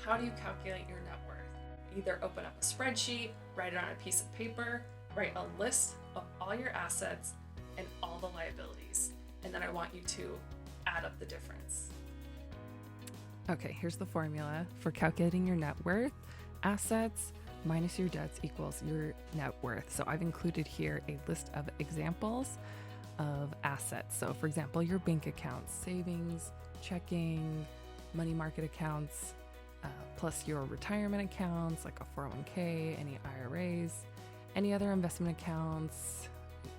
how do you calculate your net worth? Either open up a spreadsheet, write it on a piece of paper, write a list of all your assets and all the liabilities. And then I want you to add up the difference. Okay, here's the formula for calculating your net worth. Assets minus your debts equals your net worth. So I've included here a list of examples of assets. So for example, your bank accounts, savings, checking, money market accounts, plus your retirement accounts like a 401k, any IRAs, any other investment accounts,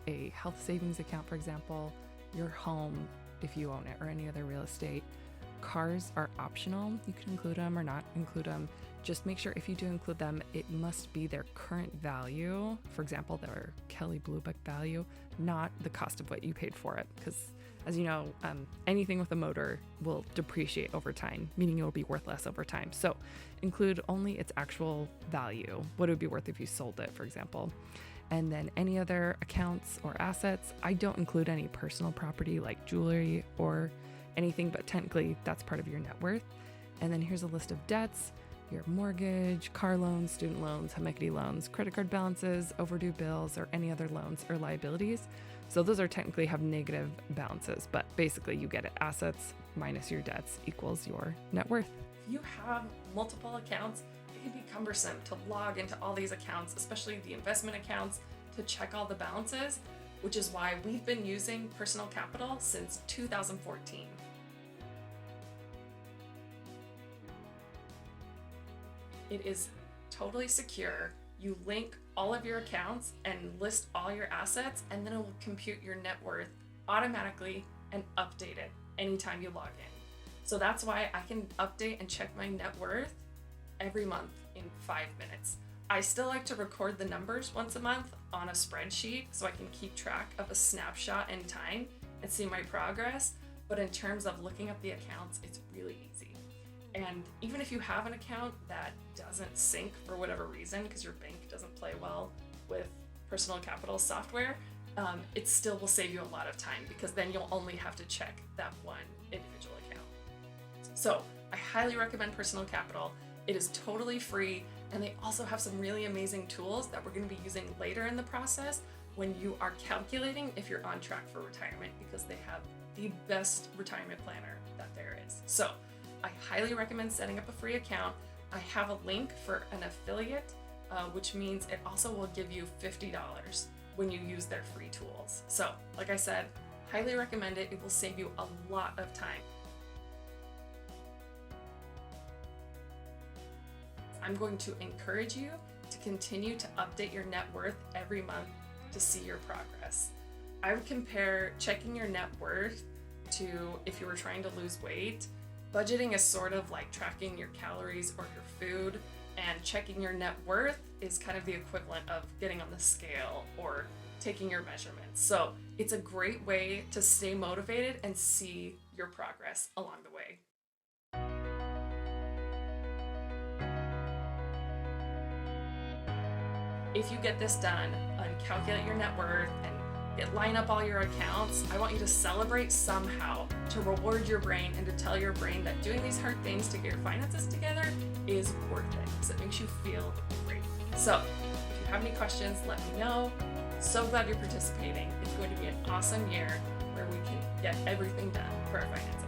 a health savings account, for example, your home if you own it, or any other real estate. Cars are optional. You can include them or not include them. Just make sure if you do include them, it must be their current value. For example, their Kelley Blue Book value, not the cost of what you paid for it. Because as you know, anything with a motor will depreciate over time, meaning it will be worth less over time. So include only its actual value, what it would be worth if you sold it, for example. And then any other accounts or assets. I don't include any personal property like jewelry or anything, but technically that's part of your net worth. And then here's a list of debts: your mortgage, car loans, student loans, home equity loans, credit card balances, overdue bills, or any other loans or liabilities. So those are technically have negative balances, but basically you get it. Assets minus your debts equals your net worth. If you have multiple accounts, it can be cumbersome to log into all these accounts, especially the investment accounts, to check all the balances, which is why we've been using Personal Capital since 2014. It is totally secure. You link all of your accounts and list all your assets, and then it will compute your net worth automatically and update it anytime you log in. So that's why I can update and check my net worth every month in 5 minutes. I still like to record the numbers once a month on a spreadsheet so I can keep track of a snapshot in time and see my progress. But in terms of looking up the accounts, it's really easy. And even if you have an account that doesn't sync for whatever reason, because your bank doesn't play well with Personal Capital software, it still will save you a lot of time, because then you'll only have to check that one individual account. So I highly recommend Personal Capital. It is totally free, and they also have some really amazing tools that we're going to be using later in the process when you are calculating if you're on track for retirement, because they have the best retirement planner that there is. So I highly recommend setting up a free account. I have a link for an affiliate, which means it also will give you $50 when you use their free tools. So like I said, highly recommend it. It will save you a lot of time. I'm going to encourage you to continue to update your net worth every month to see your progress. I would compare checking your net worth to if you were trying to lose weight. Budgeting is sort of like tracking your calories or your food, and checking your net worth is kind of the equivalent of getting on the scale or taking your measurements. So it's a great way to stay motivated and see your progress along the way. If you get this done and calculate your net worth and line up all your accounts, I want you to celebrate somehow, to reward your brain and to tell your brain that doing these hard things to get your finances together is worth it, because it makes you feel great. So if you have any questions, let me know. So glad you're participating. It's going to be an awesome year where we can get everything done for our finances.